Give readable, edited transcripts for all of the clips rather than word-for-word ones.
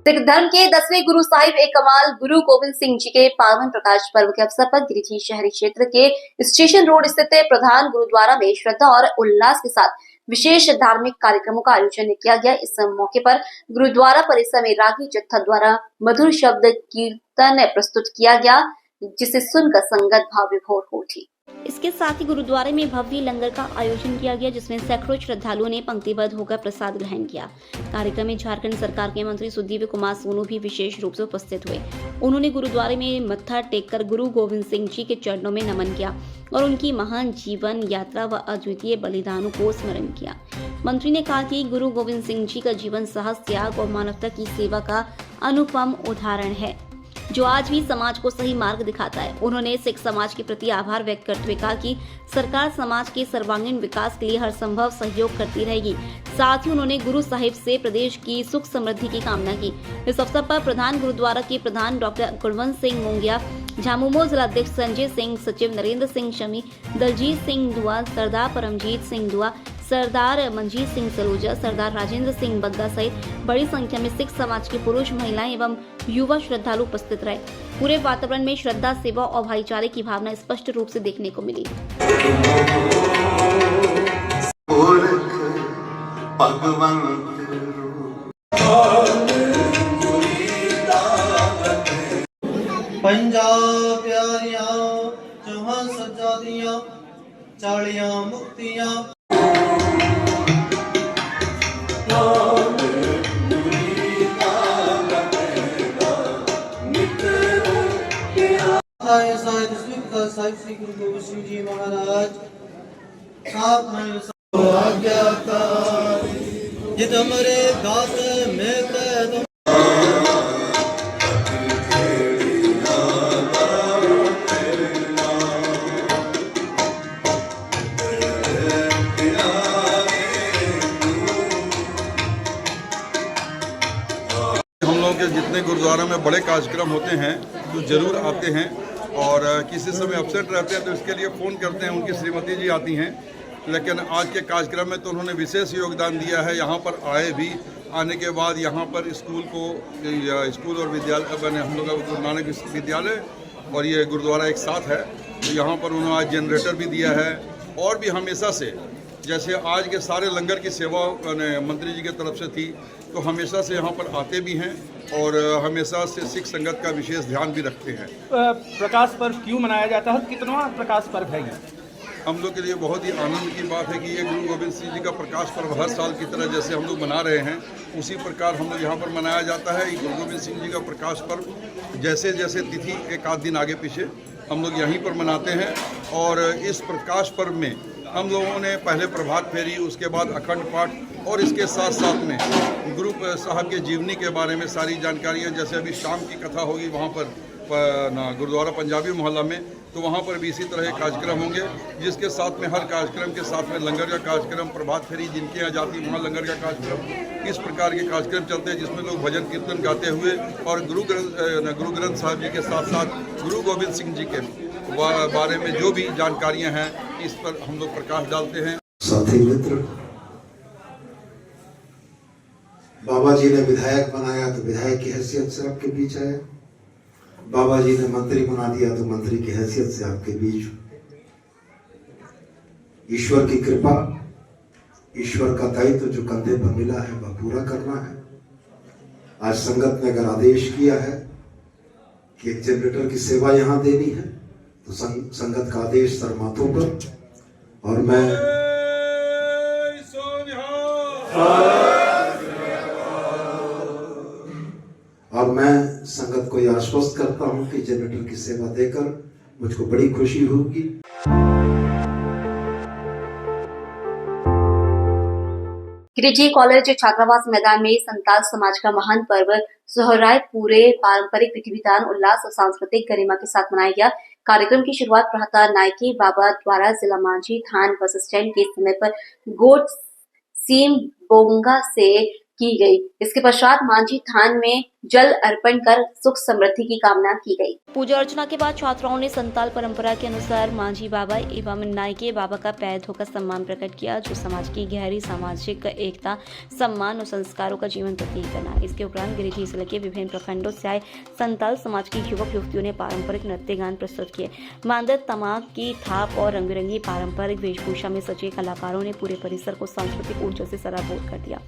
सिख धर्म के 10वें गुरु साहिब ए कमाल गुरु गोविंद सिंह जी के पावन प्रकाश पर्व के अवसर पर गिरिडीह शहरी क्षेत्र के स्टेशन रोड स्थित प्रधान गुरुद्वारा में श्रद्धा और उल्लास के साथ विशेष धार्मिक कार्यक्रमों का आयोजन किया गया। इस मौके पर गुरुद्वारा परिसर में रागी जत्था द्वारा मधुर शब्द कीर्तन प्रस्तुत किया गया, जिसे सुनकर संगत भाव विभोर हो उठी। इसके साथ ही गुरुद्वारे में भव्य लंगर का आयोजन किया गया, जिसमें सैकड़ों श्रद्धालुओं ने पंक्तिबद्ध होकर प्रसाद ग्रहण किया। कार्यक्रम में झारखंड सरकार के मंत्री सुदीव्य कुमार सोनू भी विशेष रूप से उपस्थित हुए। उन्होंने गुरुद्वारे में मत्था टेककर गुरु गोविंद सिंह जी के चरणों में नमन किया और उनकी महान जीवन यात्रा व अद्वितीय बलिदानों को स्मरण किया। मंत्री ने कहा कि गुरु गोविंद सिंह जी का जीवन साहस, त्याग और मानवता की सेवा का अनुपम उदाहरण है, जो आज भी समाज को सही मार्ग दिखाता है। उन्होंने सिख समाज के प्रति आभार व्यक्त करते हुए कहा कि सरकार समाज के सर्वांगीण विकास के लिए हर संभव सहयोग करती रहेगी। साथ ही उन्होंने गुरु साहिब से प्रदेश की सुख समृद्धि की कामना की। इस अवसर पर प्रधान गुरुद्वारा के प्रधान डॉक्टर गुणवंत सिंह मुंगिया, झामुमो जिलाध्यक्ष संजय सिंह, सचिव नरेंद्र सिंह शमी, दलजीत सिंह दुआ, सरदार परमजीत सिंह दुआ, सरदार मंजीत सिंह सलूजा, सरदार राजेंद्र सिंह बग्गा सहित बड़ी संख्या में सिख समाज के पुरुष, महिलाएं एवं युवा श्रद्धालु उपस्थित रहे। पूरे वातावरण में श्रद्धा, सेवा और भाईचारे की भावना स्पष्ट रूप से देखने को मिली। पंजाब प्यारियां जहां सजादियां चालियां मुक्तियां साहिब श्री गुरु गोविंद सिंह जी महाराज साथ में जित हमरे दास में कह हम लोगों के जितने गुरुद्वारा में बड़े कार्यक्रम होते हैं तो जरूर आते हैं और किसी समय अपसेट रहते हैं तो इसके लिए फ़ोन करते हैं। उनकी श्रीमती जी आती हैं, लेकिन आज के कार्यक्रम में तो उन्होंने विशेष योगदान दिया है। यहाँ पर आए भी, आने के बाद यहाँ पर स्कूल और विद्यालय बने, हम लोग का गुरु नानक विश्वविद्यालय और ये गुरुद्वारा एक साथ है, तो यहाँ पर उन्होंने आज जनरेटर भी दिया है। और भी हमेशा से, जैसे आज के सारे लंगर की सेवा मंत्री जी की तरफ से थी, तो हमेशा से यहाँ पर आते भी हैं और हमेशा से सिख संगत का विशेष ध्यान भी रखते हैं। प्रकाश पर्व क्यों मनाया जाता है, कितना प्रकाश पर्व है ये? हम लोग के लिए बहुत ही आनंद की बात है कि ये गुरु गोविंद सिंह जी का प्रकाश पर्व हर साल की तरह जैसे हम लोग मना रहे हैं, उसी प्रकार हम लोग यहाँ पर मनाया जाता है। गुरु गोविंद सिंह जी का प्रकाश पर्व जैसे जैसे तिथि एक आध दिन आगे पीछे हम लोग यहीं पर मनाते हैं। और इस प्रकाश पर्व में हम लोगों ने पहले प्रभात फेरी, उसके बाद अखंड पाठ और इसके साथ साथ में गुरु साहब के जीवनी के बारे में सारी जानकारियाँ, जैसे अभी शाम की कथा होगी वहाँ पर गुरुद्वारा पंजाबी मोहल्ला में, तो वहाँ पर भी इसी तरह के कार्यक्रम होंगे, जिसके साथ में हर कार्यक्रम के साथ में लंगर का कार्यक्रम, प्रभात फेरी जिनके यहाँ जाती है वहाँ लंगर का कार्यक्रम, इस प्रकार के कार्यक्रम चलते हैं जिसमें लोग भजन कीर्तन गाते हुए और गुरु ग्रंथ साहब जी के साथ साथ गुरु गोविंद सिंह जी के बारे में जो भी जानकारियाँ हैं इस पर हम लोग प्रकाश डालते हैं। साथी मित्र, बाबा जी ने विधायक बनाया तो विधायक की हैसियत से आपके बीच आया, बाबा जी ने मंत्री बना दिया तो मंत्री की हैसियत से आपके बीच। ईश्वर की कृपा, ईश्वर का दायित्व जो कंधे पर मिला है वह पूरा करना है। आज संगत ने अगर आदेश किया है कि एक जनरेटर की सेवा यहां देनी है, तो संगत का आदेश सर माथों पर, और मैं संगत को यह आश्वस्त करता हूं कि जनरेटर की सेवा देकर मुझको बड़ी खुशी होगी। गिरिडीह कॉलेज छात्रावास मैदान में संताल समाज का महान पर्व सोहराय पूरे पारंपरिक विधि विधान, उल्लास और सांस्कृतिक गरिमा के साथ मनाया गया। कार्यक्रम की शुरुआत प्रहता नायके बाबा द्वारा जिला मांझी थान बस स्टैंड के समय पर गोट सीम बोंगा से की गई। इसके पश्चात मांझी थान में जल अर्पण कर सुख समृद्धि की कामना की गई। पूजा अर्चना के बाद छात्राओं ने संताल परंपरा के अनुसार मांझी बाबा एवं नायके बाबा का पैर धोकर सम्मान प्रकट किया, जो समाज की गहरी सामाजिक एकता, सम्मान और संस्कारों का जीवन प्रतीक बना। इसके उपरांत गिरिडीह जिले के विभिन्न प्रखंडों से आए संताल समाज की युवक युवतियों ने पारंपरिक नृत्य गान प्रस्तुत किए। मांदर तमाक की थाप और रंग बिरंगी पारंपरिक वेशभूषा में सजे कलाकारों ने पूरे परिसर को सांस्कृतिक ऊर्जा से सराबोर कर दिया।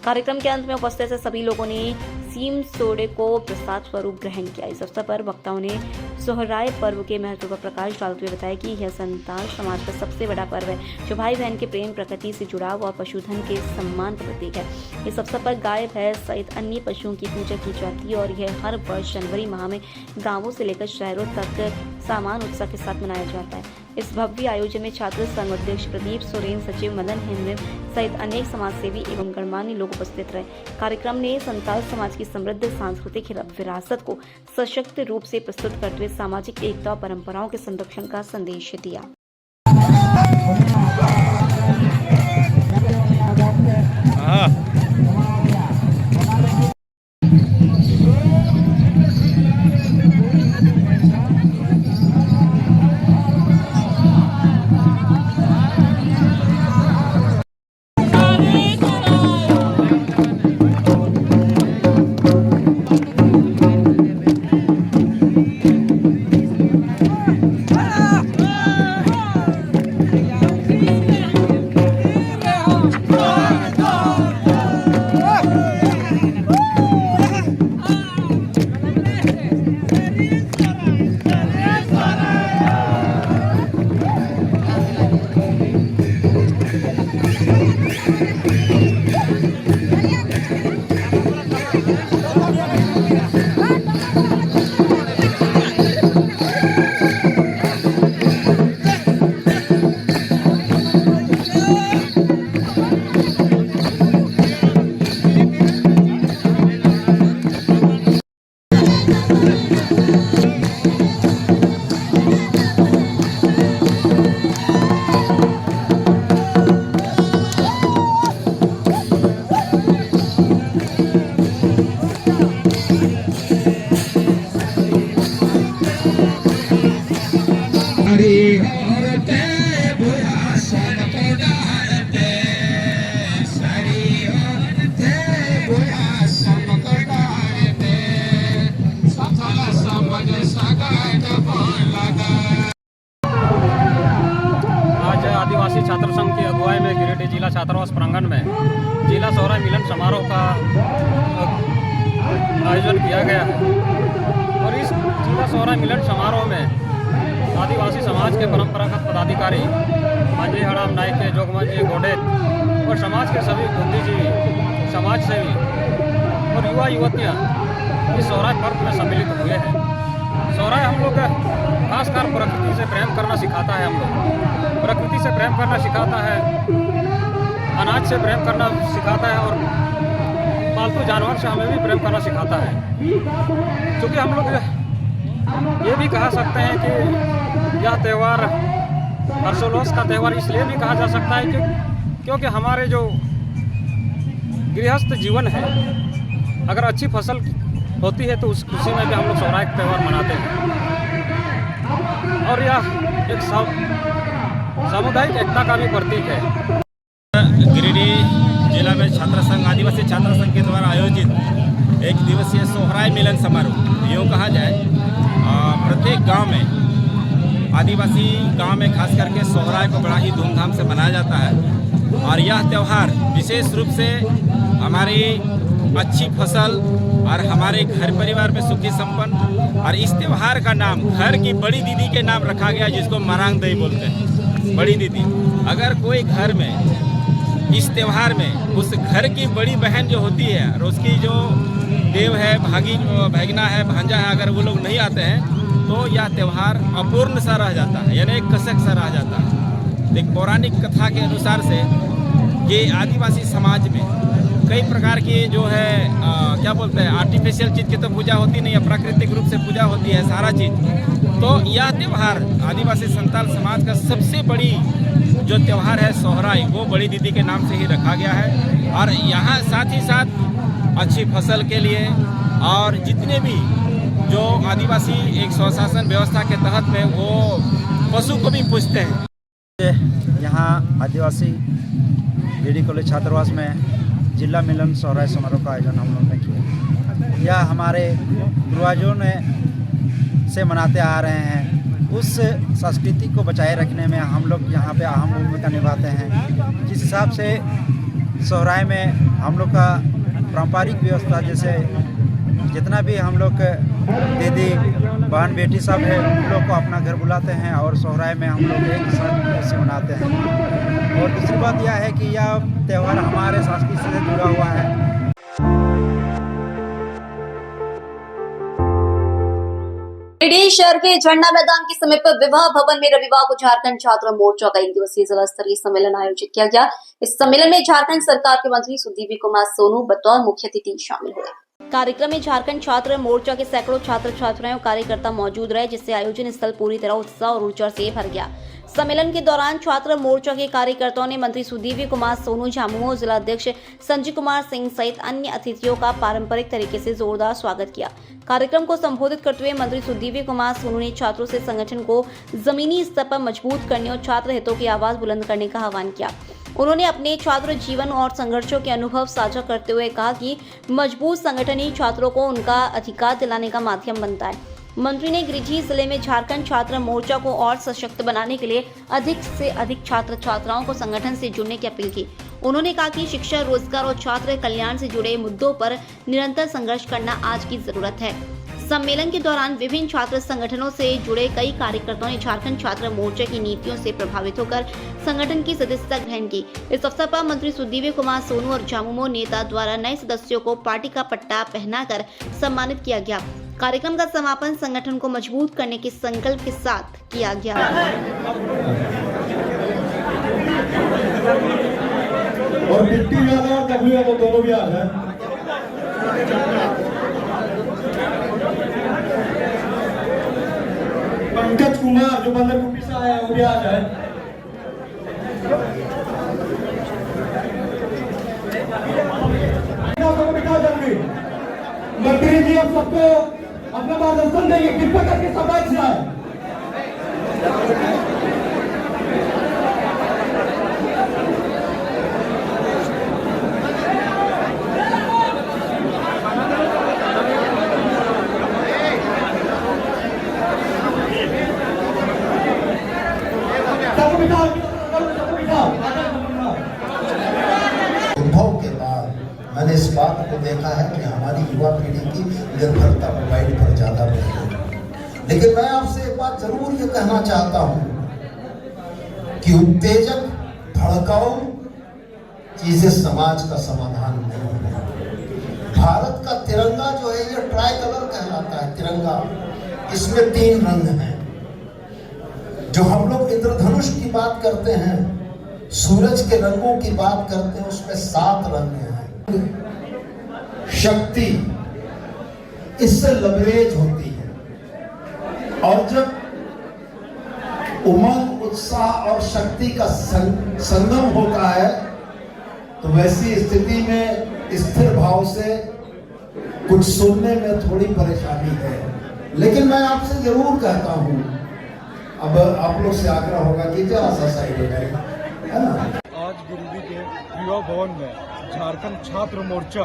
कार्यक्रम के अंत में उपस्थित सभी लोगों ने सीम सोडे को प्रसाद स्वरूप ग्रहण किया। इस अवसर पर वक्ताओं ने सोहराय पर्व के महत्व पर प्रकाश डालते हुए बताया कि यह संताल समाज का सबसे बड़ा पर्व है, जो भाई बहन के प्रेम, प्रकृति से जुड़ाव और पशुधन के सम्मान का प्रतीक है। इस अवसर पर गाय, भैंस सहित अन्य पशुओं की पूजा की जाती है और यह हर वर्ष जनवरी माह में गांवों से लेकर शहरों तक सामान उत्साह के साथ मनाया जाता है। इस भव्य आयोजन में छात्र संघ अध्यक्ष प्रदीप सोरेन, सचिव मदन हेमदेव सहित अनेक समाजसेवी एवं गणमान्य लोग उपस्थित रहे। कार्यक्रम ने संताल समाज की समृद्ध सांस्कृतिक विरासत को सशक्त रूप से प्रस्तुत करते हुए सामाजिक एकता और परंपराओं के संरक्षण का संदेश दिया। आदिवासी छात्र संघ की अगुवाई में गिरिडीह जिला छात्रावास प्रांगण में जिला सोहराय मिलन समारोह का आयोजन किया गया है और इस जिला सोहराय मिलन समारोह में आदिवासी समाज के परंपरागत पदाधिकारी मांझी हड़ाम, नायके, जोगमांझी, गोडेत और समाज के सभी बुद्धिजीवी, समाज सेवी और युवा युवतियाँ इस सोहराय पर्व में सम्मिलित हुए हैं। सोहराय हम लोग खासकर प्रकृति से प्रेम करना सिखाता है। हम लोग प्रकृति से प्रेम करना सिखाता है, अनाज से प्रेम करना सिखाता है और पालतू जानवर से हमें भी प्रेम करना सिखाता है। क्योंकि हम लोग ये भी कह सकते हैं कि यह त्यौहार हर्षोल्लास का त्यौहार इसलिए भी कहा जा सकता है कि क्योंकि हमारे जो गृहस्थ जीवन है, अगर अच्छी फसल होती है तो उस खुशी में भी हम लोग सोहराय का त्यौहार मनाते हैं और यह एक सामुदायिक एकता का भी प्रतीक है। गिरिडीह जिला में छात्र संघ, आदिवासी छात्र संघ के द्वारा आयोजित एक दिवसीय सोहराय मिलन समारोह, यूँ कहा जाए प्रत्येक गांव में, आदिवासी गांव में खास करके सोहराय को बड़ा ही धूमधाम से मनाया जाता है और यह त्यौहार विशेष रूप से हमारी अच्छी फसल और हमारे घर परिवार में सुखी संपन्न, और इस त्यौहार का नाम घर की बड़ी दीदी के नाम रखा गया जिसको मरांग दई बोलते हैं। बड़ी दीदी, अगर कोई घर में इस त्यौहार में उस घर की बड़ी बहन जो होती है और उसकी जो देव है, भागिना है, भांजा है, अगर वो लोग नहीं आते हैं तो यह त्यौहार अपूर्ण सा रह जाता है, यानी एक कसक सा रह जाता है। एक पौराणिक कथा के अनुसार से ये आदिवासी समाज में कई प्रकार की जो है क्या बोलते हैं आर्टिफिशियल चीज़ की तो पूजा होती नहीं है, प्राकृतिक रूप से पूजा होती है सारा चीज़। तो यह त्यौहार आदिवासी संताल समाज का सबसे बड़ी जो त्यौहार है सोहराई, वो बड़ी दीदी के नाम से ही रखा गया है। और यहाँ साथ ही साथ अच्छी फसल के लिए और जितने भी जो आदिवासी एक स्वशासन व्यवस्था के तहत में वो पशु को भी पूजते हैं। यहाँ आदिवासी बीडी कॉलेज छात्रावास में जिला मिलन सोहराई समारोह का आयोजन हम लोगों ने किया। यह हमारे पूर्वजों ने से मनाते आ रहे हैं। उस संस्कृति को बचाए रखने में हम लोग यहाँ पे अहम भूमिका निभाते हैं। जिस हिसाब से सोहराई में हम लोग का पारंपरिक व्यवस्था, जैसे जितना भी हम लोग दीदी बहन बेटी सब है, उन लोग को अपना घर बुलाते हैं और सोहराई में हम लोग एक साथ ऐसे मनाते हैं। और दूसरी बात यह है कि यह त्यौहार हमारे संस्कृति से जुड़ा हुआ है। गिरिडीह शहर के झंडा मैदान के समीप विवाह भवन में रविवार को झारखंड छात्र मोर्चा का 1 दिवसीय जिला स्तरीय सम्मेलन आयोजित किया गया। इस सम्मेलन में झारखंड सरकार के मंत्री सुदीव्य कुमार सोनू बतौर मुख्य अतिथि शामिल हुए। कार्यक्रम में झारखंड छात्र मोर्चा के सैकड़ों छात्र छात्राएं और कार्यकर्ता मौजूद रहे, जिससे आयोजन स्थल पूरी तरह उत्साह और ऊर्जा से भर गया। सम्मेलन के दौरान छात्र मोर्चा के कार्यकर्ताओं ने मंत्री सुदीव्य कुमार सोनू, झामुमो जिला अध्यक्ष संजय कुमार सिंह सहित अन्य अतिथियों का पारंपरिक तरीके से जोरदार स्वागत किया। कार्यक्रम को संबोधित करते हुए मंत्री सुदीव्य कुमार सोनू ने छात्रों से संगठन को जमीनी स्तर पर मजबूत करने और छात्र हितों की आवाज बुलंद करने का आह्वान किया। उन्होंने अपने छात्र जीवन और संघर्षों के अनुभव साझा करते हुए कहा कि मजबूत संगठन ही छात्रों को उनका अधिकार दिलाने का माध्यम बनता है। मंत्री ने गिरिडीह जिले में झारखंड छात्र मोर्चा को और सशक्त बनाने के लिए अधिक से अधिक छात्र छात्राओं को संगठन से जुड़ने की अपील की। उन्होंने कहा कि शिक्षा, रोजगार और छात्र कल्याण से जुड़े मुद्दों पर निरंतर संघर्ष करना आज की जरूरत है। सम्मेलन के दौरान विभिन्न छात्र संगठनों से जुड़े कई कार्यकर्ताओं ने झारखंड छात्र मोर्चा की नीतियों से प्रभावित होकर संगठन की सदस्यता ग्रहण की। इस अवसर पर मंत्री सुदीव्य कुमार सोनू और झामुमो नेता द्वारा नए सदस्यों को पार्टी का पट्टा पहनाकर सम्मानित किया गया। कार्यक्रम का समापन संगठन को मजबूत करने के संकल्प के साथ किया गया। और मिट्टी ज्यादा और डब्ल्यू तो दोनों भी आ जाए। पंकज कुमार जो बंदरपुर से आया है वो भी आ जाए। बिठा जल्दी। मंत्री जी अब सबको अपना मार्गदर्शन देंगे, कृपया करके सब बैठ जाए। उद्भव के बाद मैंने इस बात को देखा है कि हमारी युवा पीढ़ी की निर्भरता मोबाइल पर ज्यादा बढ़ गई। लेकिन मैं आपसे एक बात जरूर ये कहना चाहता हूं कि उत्तेजक, भड़काऊ चीजें समाज का समाधान नहीं है। भारत का तिरंगा जो है ये ट्राई कलर कहलाता है। तिरंगा, इसमें 3 रंग हैं। जो हम लोग इंद्रधनुष की बात करते हैं, सूरज के रंगों की बात करते हैं, उसमें 7 रंग हैं। शक्ति इससे लबरेज होती है, और जब उमंग, उत्साह और शक्ति का संगम होता है तो वैसी स्थिति में स्थिर भाव से कुछ सुनने में थोड़ी परेशानी है। लेकिन मैं आपसे जरूर कहता हूं, अब आप लोग से आग्रह होगा कि जरा सा साइड हो जाएगा, है ना। आज गिरिडीह के युवा भवन में झारखंड छात्र मोर्चा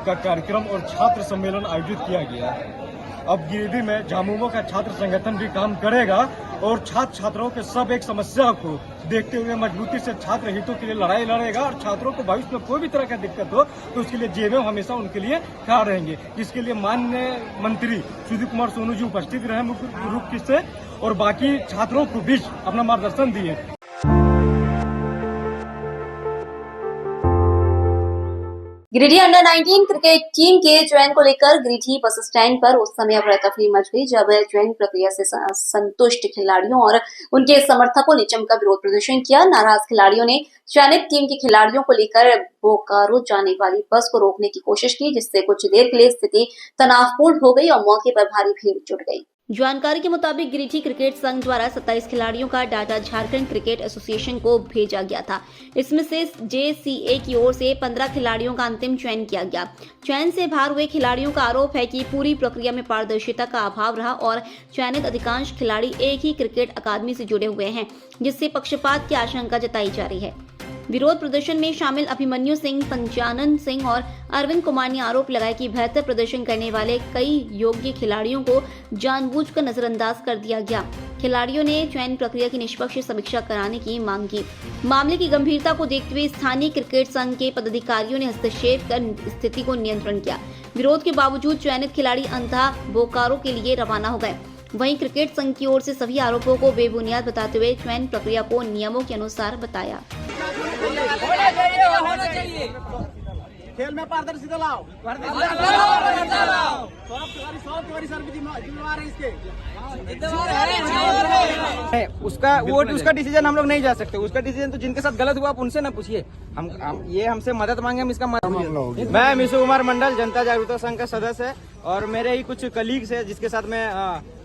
का कार्यक्रम और छात्र सम्मेलन आयोजित किया गया है। अब गिरिडीह में झामुमो का छात्र संगठन भी काम करेगा और छात्र छात्राओं के सब एक समस्या को देखते हुए मजबूती से छात्र हितों के लिए लड़ाई लड़ेगा और छात्रों को भविष्य में कोई भी तरह का दिक्कत हो तो उसके लिए जेएमएम हमेशा उनके लिए खड़ा रहेंगे। इसके लिए माननीय मंत्री सुदीव्य कुमार सोनू जी उपस्थित रहे मुख्य रूप से और बाकी छात्रों को बीच अपना मार्गदर्शन दिए। गिरिडीह अंडर 19 क्रिकेट टीम के चयन को लेकर गिरिडीह बस स्टैंड पर उस समय अफरा-तफरी मच गई जब चयन प्रक्रिया से संतुष्ट खिलाड़ियों और उनके समर्थकों ने जमकर विरोध प्रदर्शन किया। नाराज खिलाड़ियों ने चयनित टीम के खिलाड़ियों को लेकर बोकारो जाने वाली बस को रोकने की कोशिश की, जिससे कुछ देर के लिए स्थिति तनावपूर्ण हो गई और मौके पर भारी भीड़ जुट गई। जानकारी के मुताबिक गिरिडीह क्रिकेट संघ द्वारा 27 खिलाड़ियों का डाटा झारखंड क्रिकेट एसोसिएशन को भेजा गया था। इसमें से JCA की ओर से 15 खिलाड़ियों का अंतिम चयन किया गया। चयन से बाहर हुए खिलाड़ियों का आरोप है कि पूरी प्रक्रिया में पारदर्शिता का अभाव रहा और चयनित अधिकांश खिलाड़ी एक ही क्रिकेट अकादमी से जुड़े हुए हैं, जिससे पक्षपात की आशंका जताई जा रही है। विरोध प्रदर्शन में शामिल अभिमन्यु सिंह, पंचानन सिंह और अरविंद कुमार ने आरोप लगाया कि बेहतर प्रदर्शन करने वाले कई योग्य खिलाड़ियों को जानबूझकर नजरअंदाज कर दिया गया। खिलाड़ियों ने चयन प्रक्रिया की निष्पक्ष समीक्षा कराने की मांग की। मामले की गंभीरता को देखते हुए स्थानीय क्रिकेट संघ के पदाधिकारियों ने हस्तक्षेप कर स्थिति को नियंत्रण किया। विरोध के बावजूद चयनित खिलाड़ी अंततः बोकारो के लिए रवाना हो गए। वहीं क्रिकेट संघ की ओर से सभी आरोपों को बेबुनियाद बताते हुए चयन प्रक्रिया को नियमों के अनुसार बताया। खेल में पारदर्शिता लाओ, उसका डिसीजन हम लोग नहीं जा सकते। उसका डिसीजन तो जिनके साथ गलत हुआ आप उनसे ना पूछिए। हम ये हमसे मदद मांगे, हम इसका मदद। मैं मिशु कुमार मंडल, जनता जागरूकता संघ का सदस्य है और मेरे ही कुछ कलीग्स है जिसके साथ मैं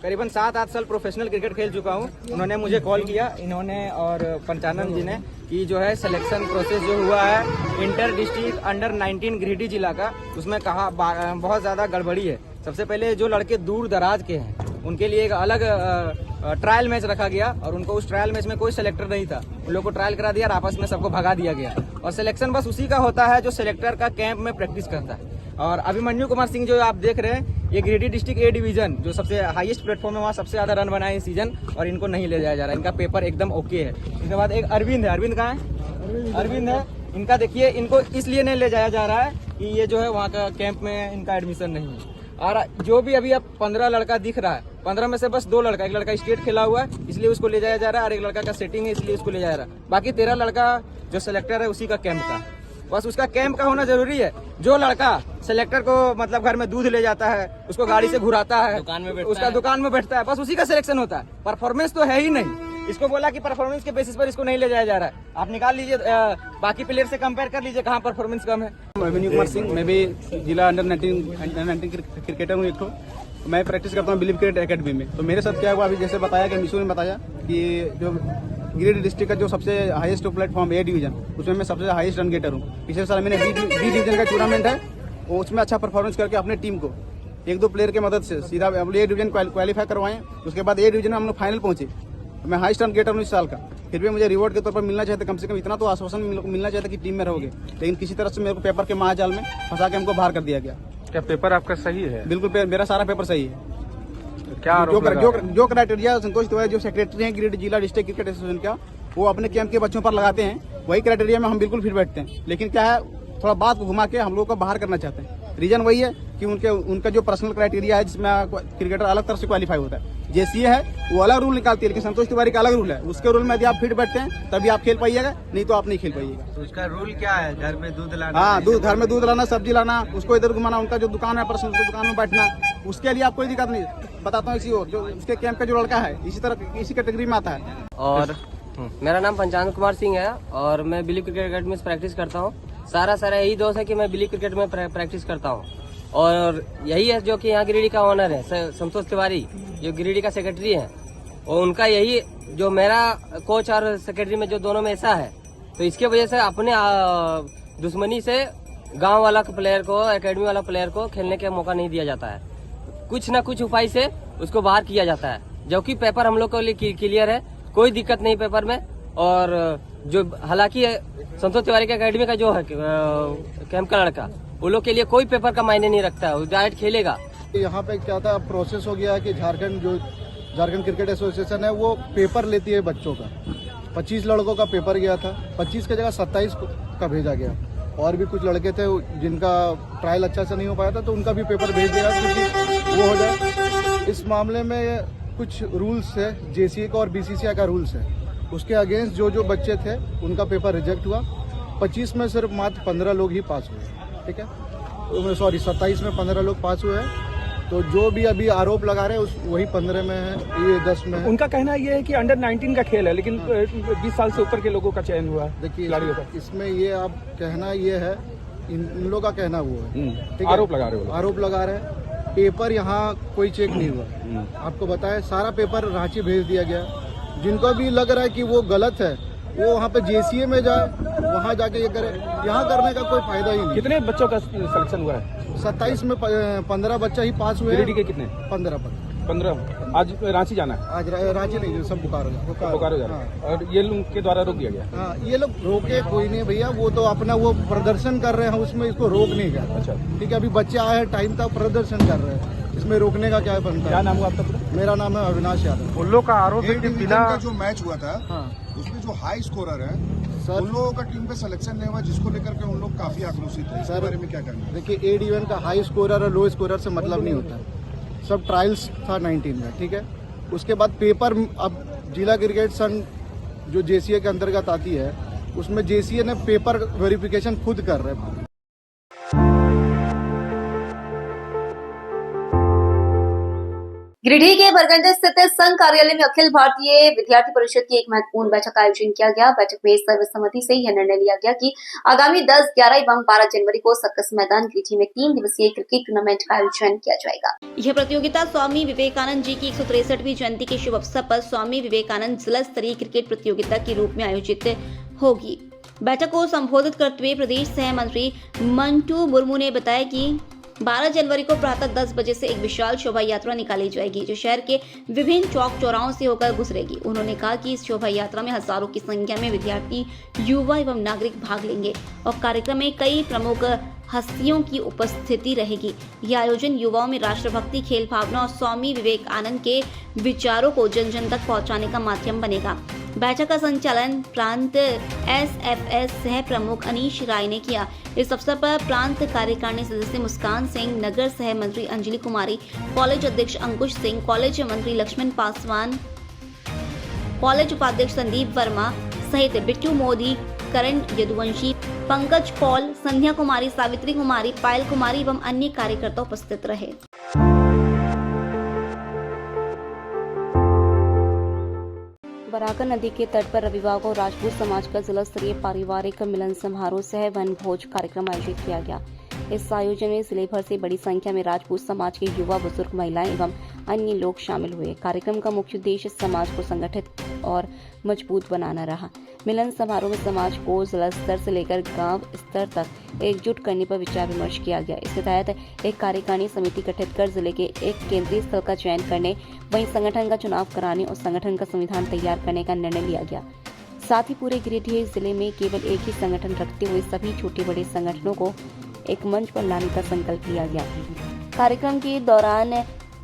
करीबन 7-8 साल प्रोफेशनल क्रिकेट खेल चुका हूँ। उन्होंने मुझे कॉल किया, इन्होंने और पंचानन जी ने, कि जो है सिलेक्शन प्रोसेस जो हुआ है इंटर डिस्ट्रिक्ट अंडर 19 गिरिडीह जिला का, उसमें कहा बहुत ज़्यादा गड़बड़ी है। सबसे पहले जो लड़के दूर दराज के हैं उनके लिए एक अलग ट्रायल मैच रखा गया और उनको उस ट्रायल मैच में कोई सिलेक्टर नहीं था। उन लोगों को ट्रायल करा दिया और आपस में सबको भगा दिया गया। और सिलेक्शन बस उसी का होता है जो सिलेक्टर का कैंप में प्रैक्टिस करता है। और अभिमन्यु कुमार सिंह जो आप देख रहे हैं, ये गिरिडीह डिस्ट्रिक्ट A डिवीजन जो सबसे हाईएस्ट प्लेटफॉर्म है, वहाँ सबसे ज़्यादा रन बनाए इस सीजन और इनको नहीं ले जाया जा रहा है। इनका पेपर एकदम ओके है। इसके बाद एक अरविंद है, अरविंद कहाँ है? अरविंद है। इनका देखिए, इनको इसलिए नहीं ले जाया जा रहा है कि ये जो है वहाँ का कैंप में इनका एडमिशन नहीं है। और जो भी अभी अब 15 लड़का दिख रहा है, 15 में से बस 2 लड़का, एक लड़का स्टेट खेला हुआ है इसलिए उसको ले जाया जा रहा है और एक लड़का का सेटिंग है इसलिए उसको ले जाया जा रहा है। बाकी 13 लड़का जो सिलेक्टर है उसी का कैंप का, बस उसका कैंप का होना जरूरी है। जो लड़का सिलेक्टर को मतलब घर में दूध ले जाता है, उसको गाड़ी से घुराता है, उसका दुकान में बैठता है, बस उसी का सिलेक्शन होता है। परफॉर्मेंस तो है ही नहीं। इसको बोला कि परफॉर्मेंस के बेसिस पर इसको नहीं ले जाया जा रहा है। आप निकाल लीजिए, बाकी प्लेयर से कंपेयर कर लीजिए कहाँ परफॉर्मेंस कम है। अभिमन्यु कुमार सिंह, मैं भी जिला अंडर 19 क्रिकेटर हूँ। एक तो मैं प्रैक्टिस करता हूँ बिलीव क्रिकेट एकेडमी में। तो मेरे साथ क्या हुआ, अभी जैसे बताया कि मिशु ने बताया कि जो गिरिडीह डिस्ट्रिक्ट का जो सबसे हाईएस्ट प्लेटफॉर्म A डिवीजन, उसमें मैं सबसे हाईएस्ट रन गेटर हूँ। पिछले साल मैंने B डिवीजन का टूर्नामेंट है, उसमें अच्छा परफॉर्मेंस करके अपने टीम को 1-2 प्लेयर की मदद से सीधा A डिवीजन क्वालिफाई करवाएं। उसके बाद A डिवीजन में हम लोग फाइनल पहुंचे। मैं हाईएस्ट रन गेटर हूँ इस साल का। फिर भी मुझे रिवॉर्ड के तौर पर मिलना चाहिए था, कम से कम इतना तो आश्वासन मिलना चाहिए था कि टीम में रहोगे। लेकिन किसी तरह से मेरे को पेपर के महाजाल में फंसा के हमको बाहर कर दिया गया। क्या पेपर आपका सही है? बिल्कुल, मेरा सारा पेपर सही है। क्या जो क्राइटेरिया संतोष तिवारी जो सेक्रेटरी हैं गिरिडीह जिला डिस्ट्रिक्ट क्रिकेट एसोसिएशन का, वो अपने कैंप के बच्चों पर लगाते हैं, वही क्राइटेरिया में हम बिल्कुल फिट बैठते हैं। लेकिन क्या है, थोड़ा बात को घुमा के हम लोग को बाहर करना चाहते हैं। रीजन वही है कि उनका जो पर्सनल क्राइटेरिया है जिसमें क्रिकेटर अलग तरह से क्वालिफाई होता है। JCA है वो अलग रूल निकालती है, लेकिन संतोष तिवारी का अलग रूल है। उसके रूल में यदि आप फिट बैठते हैं तभी आप खेल पाइएगा, नहीं तो आप नहीं खेल पाइएगा। तो उसका रूल क्या है? घर में दूध लाना? हाँ, घर में दूध लाना, सब्जी लाना, उसको इधर घुमाना, उनका जो दुकान है पर्सनल दुकान में बैठना, उसके लिए आप कोई दिक्कत नहीं। बताता हूँ, इसी और जो उसके कैंप का जो लड़का है इसी कैटेगरी में आता है। और मेरा नाम पंचानन कुमार सिंह है और मैं बिलीव क्रिकेट अकेडमी में प्रैक्टिस करता हूँ। सारा यही दोस्त है कि मैं बिलीव क्रिकेट में प्रैक्टिस करता हूँ और यही है जो कि यहाँ गिरिडीह का ओनर है संतोष तिवारी, जो गिरिडीह का सेक्रेटरी है, और उनका यही जो मेरा कोच और सेक्रेटरी में जो दोनों में ऐसा है, तो इसके वजह से अपने दुश्मनी से गांव वाला प्लेयर को, एकेडमी वाला प्लेयर को खेलने का मौका नहीं दिया जाता है। कुछ ना कुछ उपाय से उसको बाहर किया जाता है, जबकि पेपर हम लोग के लिए क्लियर है, कोई दिक्कत नहीं पेपर में। और जो हालांकि संतोष तिवारी का एकेडमी का जो है कैंप का लड़का, वो लोग के लिए कोई पेपर का मायने नहीं रखता है, वो डायरेक्ट खेलेगा। यहाँ पे क्या था, प्रोसेस हो गया है कि झारखंड क्रिकेट एसोसिएशन है वो पेपर लेती है बच्चों का। 25 लड़कों का पेपर गया था, 25 की जगह 27 का भेजा गया। और भी कुछ लड़के थे जिनका ट्रायल अच्छा से नहीं हो पाया था, तो उनका भी पेपर भेज दिया क्योंकि वो हो जाए। इस मामले में कुछ रूल्स है, JCA का और BCCI का रूल्स है, उसके अगेंस्ट जो बच्चे थे उनका पेपर रिजेक्ट हुआ। 25 में सिर्फ मात्र 15 लोग ही पास हुए। ठीक है। सॉरी 27 में 15 लोग पास हुए हैं। तो जो भी अभी आरोप लगा रहे हैं वही 15 में है, ये 10 में है। उनका कहना ये है कि अंडर 19 का खेल है, लेकिन 20 साल से ऊपर के लोगों का चयन हुआ है। देखिए खिलाड़ियों का इसमें ये अब कहना ये है, इन लोगों का कहना वो है, ठीक है? आरोप लगा रहे हो, आरोप लगा रहे हैं। पेपर यहाँ कोई चेक नहीं हुआ। आपको बताया सारा पेपर रांची भेज दिया गया। जिनको भी लग रहा है कि वो गलत है वो वहाँ पे JCA में जाए, वहाँ जाके ये करे। यहाँ करने का कोई फायदा ही नहीं। कितने बच्चों का सिलेक्शन हुआ है? 27 में 15 बच्चा ही पास हुए। गिरिडीह के कितने? 15। आज रांची जाना है? आज रांची नहीं, सब बोकारो जाना है। और ये लोग के द्वारा रोक दिया गया? हाँ, ये लोग रोके कोई नहीं भैया, वो तो अपना वो प्रदर्शन कर रहे हैं, उसमें इसको रोक नहीं गया। अच्छा ठीक है, अभी बच्चे आए हैं, टाइम तक प्रदर्शन कर रहे हैं, इसमें रोकने का क्या बनता है? क्या नाम हुआ आपका पूरा? मेरा नाम है अविनाश यादव। उन लोग का आरोप है कि बिना जो मैच हुआ था उसमें जो हाई स्कोरर है उन लोगों का टीम पे सिलेक्शन नहीं हुआ, जिसको लेकर के उन लोग काफी आक्रोशित है। इसके बारे में क्या कहना है? देखिए A डिवीजन का हाई स्कोरर और लो स्कोरर से मतलब नहीं होता है। सब ट्रायल्स था 19 में, ठीक है। उसके बाद पेपर, अब जिला क्रिकेट संघ जो JCA के अंतर्गत आती है, उसमें JCA ने पेपर वेरिफिकेशन खुद कर रहे हैं। गिरिडीह के बरगंडा स्थित संघ कार्यालय में अखिल भारतीय विद्यार्थी परिषद की एक महत्वपूर्ण बैठक का आयोजन किया गया। बैठक में सर्वसम्मति से यह निर्णय लिया गया कि आगामी 10, 11 एवं 12 जनवरी को सर्कस मैदान गिरिडीह में 3 दिवसीय क्रिकेट टूर्नामेंट का आयोजन किया जाएगा। यह प्रतियोगिता स्वामी विवेकानंद जी की 163वीं जयंती के शुभ अवसर पर स्वामी विवेकानंद जिला स्तरीय क्रिकेट प्रतियोगिता के रूप में आयोजित होगी। बैठक को संबोधित करते हुए प्रदेश सह मंत्री मंटू मुर्मू ने बताया कि 12 जनवरी को प्रातः 10 बजे से एक विशाल शोभा यात्रा निकाली जाएगी, जो शहर के विभिन्न चौक चौराहों से होकर गुजरेगी। उन्होंने कहा कि इस शोभा यात्रा में हजारों की संख्या में विद्यार्थी, युवा एवं नागरिक भाग लेंगे और कार्यक्रम में कई प्रमुख हस्तियों की उपस्थिति रहेगी। यह आयोजन युवाओं में राष्ट्रभक्ति, खेल भावना और स्वामी विवेकानंद के विचारों को जन जन तक पहुंचाने का माध्यम बनेगा। बैठक का संचालन प्रांत SFS सह प्रमुख अनीश राय ने किया। इस अवसर पर प्रांत कार्यकारिणी सदस्य मुस्कान सिंह, नगर सह मंत्री अंजलि कुमारी, कॉलेज अध्यक्ष अंकुश सिंह, कॉलेज मंत्री लक्ष्मण पासवान, कॉलेज उपाध्यक्ष संदीप वर्मा सहित बिट्टू मोदी, करण यदुवंशी, पंकज कौल, संध्या कुमारी, सावित्री कुमारी, पायल कुमारी एवं अन्य कार्यकर्ता उपस्थित रहे। बराकर नदी के तट पर रविवार को राजपूत समाज का जिला स्तरीय पारिवारिक मिलन समारोह सह वन भोज कार्यक्रम आयोजित किया गया। इस आयोजन में जिले भर से बड़ी संख्या में राजपूत समाज के युवा, बुजुर्ग, महिलाएं एवं अन्य लोग शामिल हुए। कार्यक्रम का मुख्य उद्देश्य समाज को संगठित और मजबूत बनाना रहा। मिलन समारोह में समाज को जिला स्तर से लेकर गांव स्तर तक एकजुट करने पर विचार विमर्श किया गया। इसके तहत एक कार्यकारिणी समिति गठित कर जिले के एक केंद्रीय स्थल का चयन करने, वहीं संगठन का चुनाव कराने और संगठन का संविधान तैयार करने का निर्णय लिया गया। साथ ही पूरे गिरिडीह जिले में केवल एक ही संगठन रखते हुए सभी छोटे बड़े संगठनों को एक मंच पर लाने का संकल्प लिया गया। कार्यक्रम के दौरान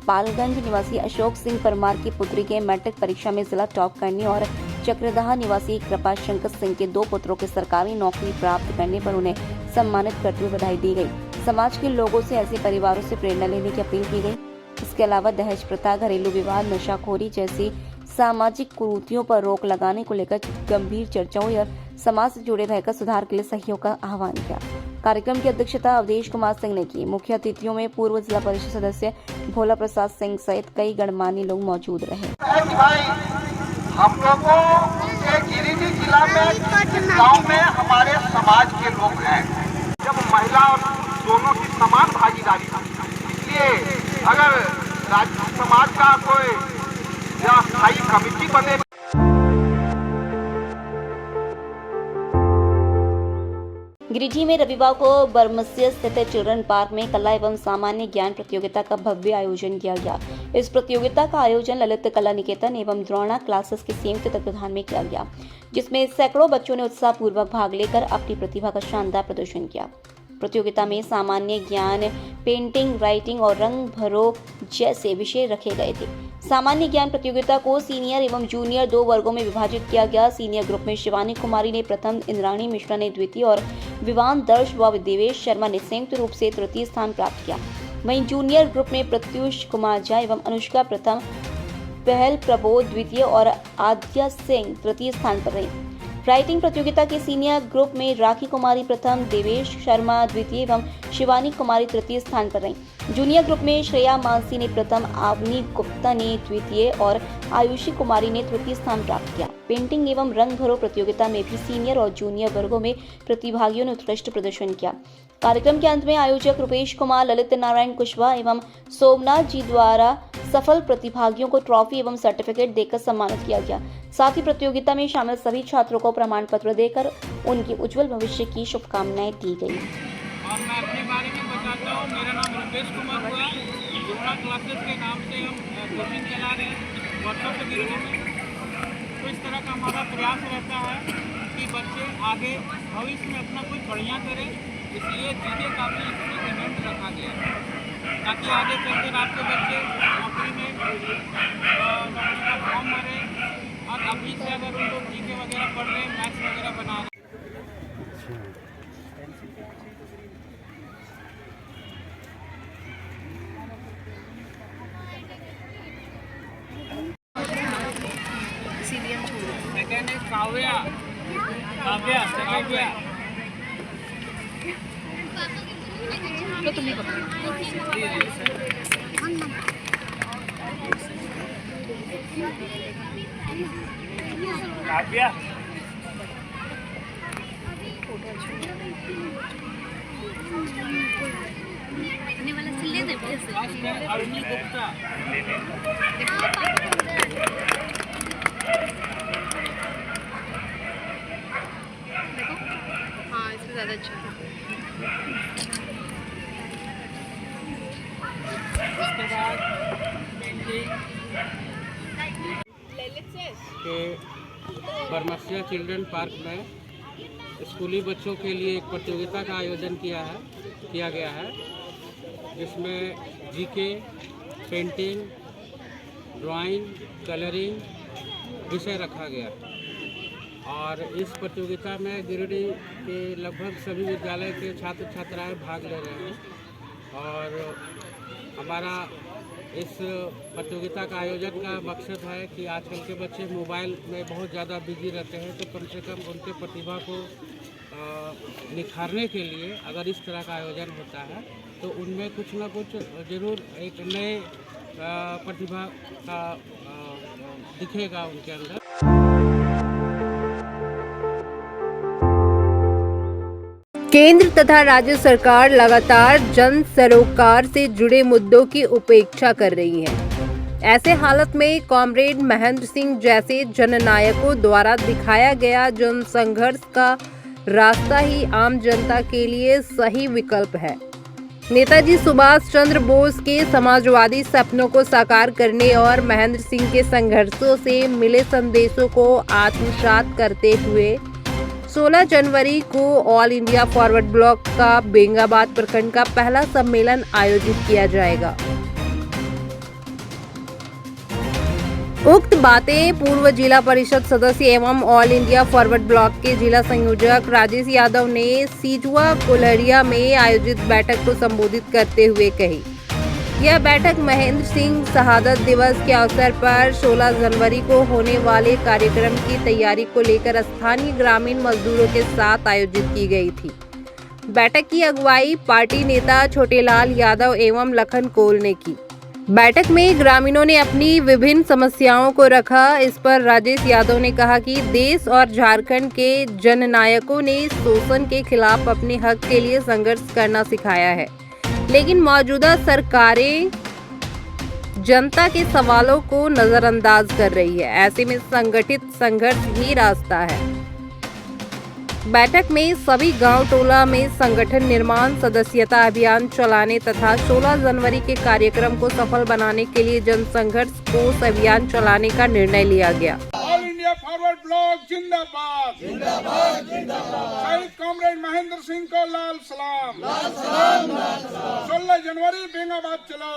पालगंज निवासी अशोक सिंह परमार की पुत्री के मैट्रिक परीक्षा में जिला टॉप करने और चक्रदहा निवासी कृपा शंकर सिंह के 2 पुत्रों के सरकारी नौकरी प्राप्त करने पर उन्हें सम्मानित करते हुए बधाई दी गई। समाज के लोगों से ऐसे परिवारों से प्रेरणा लेने की अपील की गई। इसके अलावा दहेज प्रथा, घरेलू विवाद, नशाखोरी जैसी सामाजिक कुरीतियों पर रोक लगाने को लेकर गंभीर चर्चा हुई और समाज से जुड़े रहकर सुधार के लिए सहयोग का आह्वान किया। कार्यक्रम की अध्यक्षता अवधेश कुमार सिंह ने की। मुख्य अतिथियों में पूर्व जिला परिषद सदस्य भोला प्रसाद सिंह सहित कई गणमान्य लोग मौजूद रहे। हम लोगों के गिरिडीह जिला में गांव में हमारे समाज के लोग हैं, जब महिला और दोनों की समान भागीदारी है, इसलिए अगर राज्य समाज का कोई स्थायी कमेटी बने। गिरिडीह में रविवार को बरमसिया स्थित चिल्ड्रन पार्क में कला एवं सामान्य ज्ञान प्रतियोगिता का भव्य आयोजन किया गया। इस प्रतियोगिता का आयोजन ललित कला निकेतन एवं द्रोणा क्लासेस के संयुक्त तत्वाधान में किया गया, जिसमें सैकड़ों बच्चों ने उत्साहपूर्वक भाग लेकर अपनी प्रतिभा का शानदार प्रदर्शन किया। प्रतियोगिता में सामान्य ज्ञान, पेंटिंग, राइटिंग और रंग भरो जैसे विषय रखे गए थे। सामान्य ज्ञान प्रतियोगिता को सीनियर एवं जूनियर 2 वर्गों में विभाजित किया गया। सीनियर ग्रुप में शिवानी कुमारी ने प्रथम, इंद्राणी मिश्रा ने द्वितीय और विवान दर्श व देवेश शर्मा ने संयुक्त रूप से तृतीय स्थान प्राप्त किया। वहीं जूनियर ग्रुप में प्रत्युष कुमार झा एवं अनुष्का प्रथम, पहल प्रबोध द्वितीय और आद्या सिंह तृतीय स्थान पर रही। राइटिंग प्रतियोगिता के सीनियर ग्रुप में राखी कुमारी प्रथम, देवेश शर्मा द्वितीय एवं शिवानी कुमारी तृतीय स्थान पर रहीं। जूनियर ग्रुप में श्रेया मानसी ने प्रथम, आवनी गुप्ता ने द्वितीय और आयुषी कुमारी ने तृतीय स्थान प्राप्त किया। पेंटिंग एवं रंग भरो प्रतियोगिता में भी सीनियर और जूनियर वर्गों में प्रतिभागियों ने उत्कृष्ट प्रदर्शन किया। कार्यक्रम के अंत में आयोजक रुपेश कुमार, ललित नारायण कुशवाहा एवं सोमनाथ जी द्वारा सफल प्रतिभागियों को ट्रॉफी एवं सर्टिफिकेट देकर सम्मानित किया गया। साथ ही प्रतियोगिता में शामिल सभी छात्रों को प्रमाण पत्र देकर उनके उज्जवल भविष्य की शुभकामनाएं दी गई। और मैं अपने बारे में बताता हूँ, मेरा नाम रुपेश कुमार हुआ। योगा क्लासेस के नाम से हम कोचिंग चला रहे हैं वर्षों से गिरने में। तो इस तरह का हमारा प्रयास रहता है कि बच्चे आगे भविष्य में अपना कुछ बढ़िया करें, इसलिए जीके का भी इसमें इवेंट रखा गया है ताकि आगे चलकर आपके बच्चे नौकरी का फॉर्म भरें। और अभी से अगर उन लोग जीके वगैरह पढ़ रहे हैं, मैथ्स वगैरह बना रहे हैं। सेकेंड है काव्या। तो तुम्हें पता काव्या अरुणी गुप्ता। देखो, हाँ इसमें ज़्यादा अच्छा है। उसके बाद पेंटिंग के बरमसिया चिल्ड्रन पार्क में स्कूली बच्चों के लिए एक प्रतियोगिता का आयोजन किया गया है, जिसमें जीके, पेंटिंग, ड्राइंग, कलरिंग विषय रखा गया। और इस प्रतियोगिता में गिरिडीह के लगभग सभी विद्यालय के छात्र छात्राएं भाग ले रहे हैं। और हमारा इस प्रतियोगिता का आयोजन का मकसद है कि आजकल के बच्चे मोबाइल में बहुत ज़्यादा बिजी रहते हैं, तो कम से कम उनके प्रतिभा को निखारने के लिए अगर इस तरह का आयोजन होता है तो उनमें कुछ ना कुछ ज़रूर एक नए प्रतिभा का दिखेगा उनके अंदर। केंद्र तथा राज्य सरकार लगातार जन सरोकार से जुड़े मुद्दों की उपेक्षा कर रही है। ऐसे हालत में कॉमरेड महेंद्र सिंह जैसे जननायकों द्वारा दिखाया गया जन संघर्ष का रास्ता ही आम जनता के लिए सही विकल्प है। नेताजी सुभाष चंद्र बोस के समाजवादी सपनों को साकार करने और महेंद्र सिंह के संघर्षों से मिले संदेशों को आत्मसात करते हुए 16 जनवरी को ऑल इंडिया फॉरवर्ड ब्लॉक का बेंगाबाद प्रखंड का पहला सम्मेलन आयोजित किया जाएगा। उक्त बातें पूर्व जिला परिषद सदस्य एवं ऑल इंडिया फॉरवर्ड ब्लॉक के जिला संयोजक राजेश यादव ने सीजुआ कुल्हड़िया में आयोजित बैठक को संबोधित करते हुए कही। यह बैठक महेंद्र सिंह शहादत दिवस के अवसर पर 16 जनवरी को होने वाले कार्यक्रम की तैयारी को लेकर स्थानीय ग्रामीण मजदूरों के साथ आयोजित की गई थी। बैठक की अगुवाई पार्टी नेता छोटेलाल यादव एवं लखन कोल ने की। बैठक में ग्रामीणों ने अपनी विभिन्न समस्याओं को रखा। इस पर राजेश यादव ने कहा कि देश और झारखंड के जननायकों ने शोषण के खिलाफ अपने हक के लिए संघर्ष करना सिखाया है, लेकिन मौजूदा सरकारें जनता के सवालों को नजरअंदाज कर रही है। ऐसे में संगठित संघर्ष ही रास्ता है। बैठक में सभी गांव टोला में संगठन निर्माण, सदस्यता अभियान चलाने तथा 16 जनवरी के कार्यक्रम को सफल बनाने के लिए जनसंघर्ष कोष अभियान चलाने का निर्णय लिया गया। ऑल इंडिया फॉरवर्ड ब्लॉक जिंदाबाद जिंदाबाद जिंदाबाद। शहीद कॉमरेड महेंद्र सिंह को लाल सलाम लाल सलाम लाल सलाम। 16 जनवरी बेंगाबाद चलो।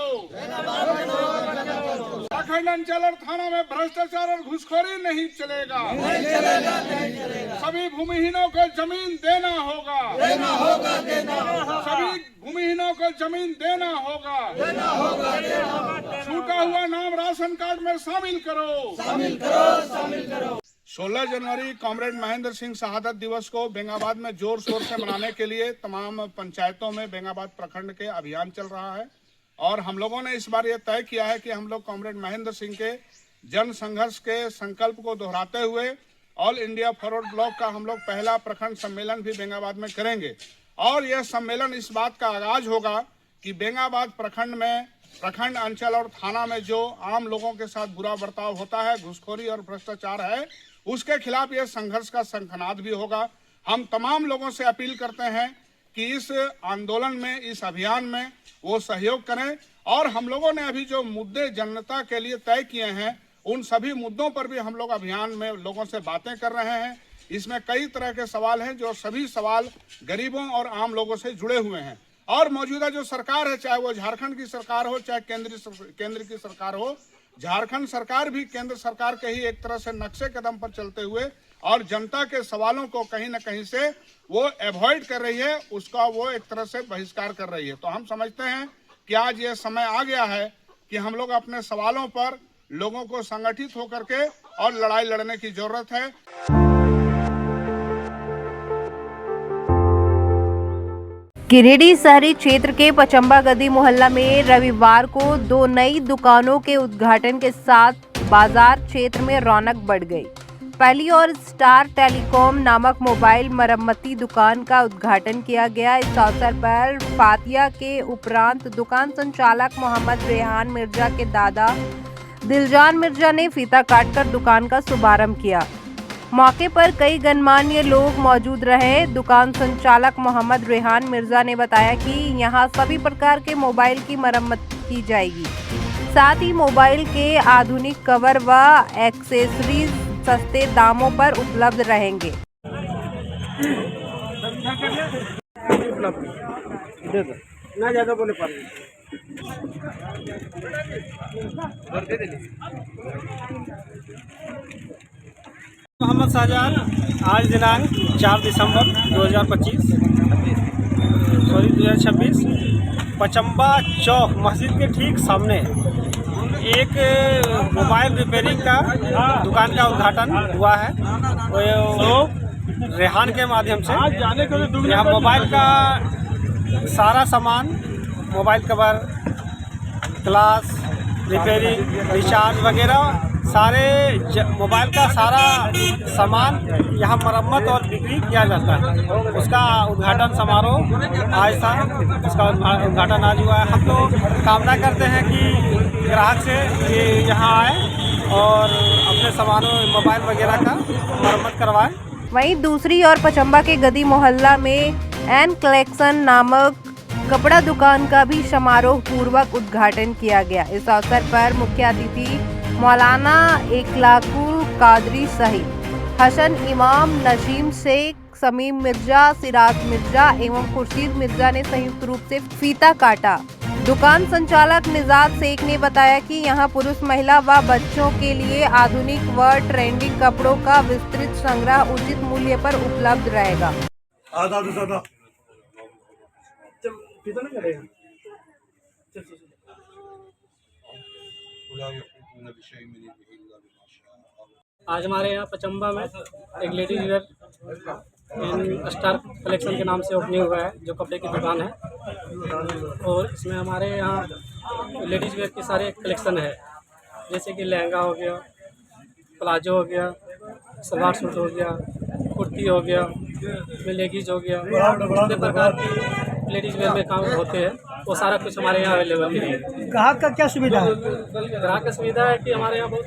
झारखंड अंचल और थाना में भ्रष्टाचार और घुसखोरी नहीं चलेगा, नहीं चलेगा, नहीं चलेगा। सभी भूमिहीनों को जमीन देना होगा, देना होगा, देना होगा। सभी भूमिहीनों को जमीन देना होगा, देना होगा, देना होगा। छूटा हुआ नाम राशन कार्ड में शामिल करो, शामिल करो, शामिल करो। 16 जनवरी कॉमरेड महेंद्र सिंह शहादत दिवस को बेंगाबाद में जोर शोर से मनाने के लिए तमाम पंचायतों में बेंगाबाद प्रखंड के अभियान चल रहा है और हम लोगों ने इस बार ये तय किया है कि हम लोग कॉमरेड महेंद्र सिंह के जन संघर्ष के संकल्प को दोहराते हुए ऑल इंडिया फॉरवर्ड ब्लॉक का हम लोग पहला प्रखंड सम्मेलन भी बेंगाबाद में करेंगे। और यह सम्मेलन इस बात का आगाज होगा कि बेंगाबाद प्रखंड में प्रखंड अंचल और थाना में जो आम लोगों के साथ बुरा बर्ताव होता है, घूसखोरी और भ्रष्टाचार है, उसके खिलाफ यह संघर्ष का शंखनाद भी होगा। हम तमाम लोगों से अपील करते हैं कि इस आंदोलन में, इस अभियान में वो सहयोग करें और हम लोगों ने अभी जो मुद्दे जनता के लिए तय किए हैं उन सभी मुद्दों पर भी हम लोग अभियान में लोगों से बातें कर रहे हैं। इसमें कई तरह के सवाल हैं जो सभी सवाल गरीबों और आम लोगों से जुड़े हुए हैं और मौजूदा जो सरकार है, चाहे वो झारखंड की सरकार हो चाहे केंद्र की सरकार हो, झारखंड सरकार भी केंद्र सरकार के ही एक तरह से नक्शे कदम पर चलते हुए और जनता के सवालों को कहीं न कहीं से वो अवॉइड कर रही है, उसका वो एक तरह से बहिष्कार कर रही है। तो हम समझते हैं कि आज ये समय आ गया है कि हम लोग अपने सवालों पर लोगों को संगठित होकर के और लड़ाई लड़ने की जरूरत है। गिरिडीह शहरी क्षेत्र के पचम्बा गदी मोहल्ला में रविवार को 2 नई दुकानों के उद्घाटन के साथ बाजार क्षेत्र में रौनक बढ़ गई। पहली ओर स्टार टेलीकॉम नामक मोबाइल मरम्मती दुकान का उद्घाटन किया गया। इस अवसर पर फातिया के उपरांत दुकान संचालक मोहम्मद रेहान मिर्जा के दादा दिलजान मिर्जा ने फीता काटकर दुकान का शुभारंभ किया। मौके पर कई गणमान्य लोग मौजूद रहे। दुकान संचालक मोहम्मद रेहान मिर्जा ने बताया कि यहां सभी प्रकार के मोबाइल की मरम्मत की जाएगी, साथ ही मोबाइल के आधुनिक कवर व एक्सेसरीज सस्ते दामों पर उपलब्ध रहेंगे। ना ज्यादा बोले मोहम्मद शाहजहान, आज दिनांक 4 दिसंबर 2026 पचम्बा चौक मस्जिद के ठीक सामने एक मोबाइल रिपेयरिंग का दुकान का उद्घाटन हुआ है। वो रेहान के माध्यम से यहाँ मोबाइल का सारा सामान, mobile cover, glass, repairing, recharge वगैरह सारे मोबाइल का सारा सामान यहाँ मरम्मत और बिक्री किया जाता है। उसका उद्घाटन समारोह आज था, उसका उद्घाटन आज हुआ है। हम लोग कामना करते हैं कि ग्राहक से ये यहाँ आए और अपने सामानों, मोबाइल वगैरह का मरम्मत करवाएं। वहीं दूसरी ओर पचम्बा के गदी मोहल्ला में एन कलेक्शन नामक कपड़ा दुकान का भी समारोह पूर्वक उद्घाटन किया गया। इस अवसर पर मुख्य अतिथि मौलाना इखलाकुल कादरी सहित हसन इमाम, नसीम शेख, समीम मिर्जा, सिराज मिर्जा एवं खुर्शीद मिर्जा ने संयुक्त रूप से फीता काटा। दुकान संचालक निजात शेख ने बताया कि यहां पुरुष, महिला व बच्चों के लिए आधुनिक व ट्रेंडिंग कपड़ों का विस्तृत संग्रह उचित मूल्य पर उपलब्ध रहेगा। आज हमारे यहाँ पचम्बा में एक ladies wear in star collection के नाम से ओपनिंग हुआ है, जो कपड़े की दुकान है। और इसमें हमारे यहाँ लेडीज वेयर के सारे कलेक्शन है, जैसे कि लहंगा हो गया, प्लाजो हो गया, सलवार सूट हो गया, कुर्ती हो गया, लेगीज हो गया, जितने प्रकार की लेडीज वेयर में काम होते हैं वो सारा कुछ हमारे यहाँ अवेलेबल है। ग्राहक का क्या सुविधा है? ग्राहक का सुविधा है कि हमारे यहाँ बहुत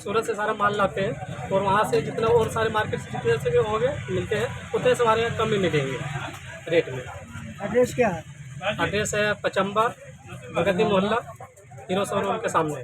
सूरत से सारा माल लाते हैं और वहाँ से जितना और सारे मार्केट से जितने से हो गए मिलते हैं उतने से हमारे यहाँ कम में मिलेंगे रेट में। एड्रेस क्या है? एड्रेस है पचम्बा गदी मोहल्ला, हीरो शोरूम के सामने।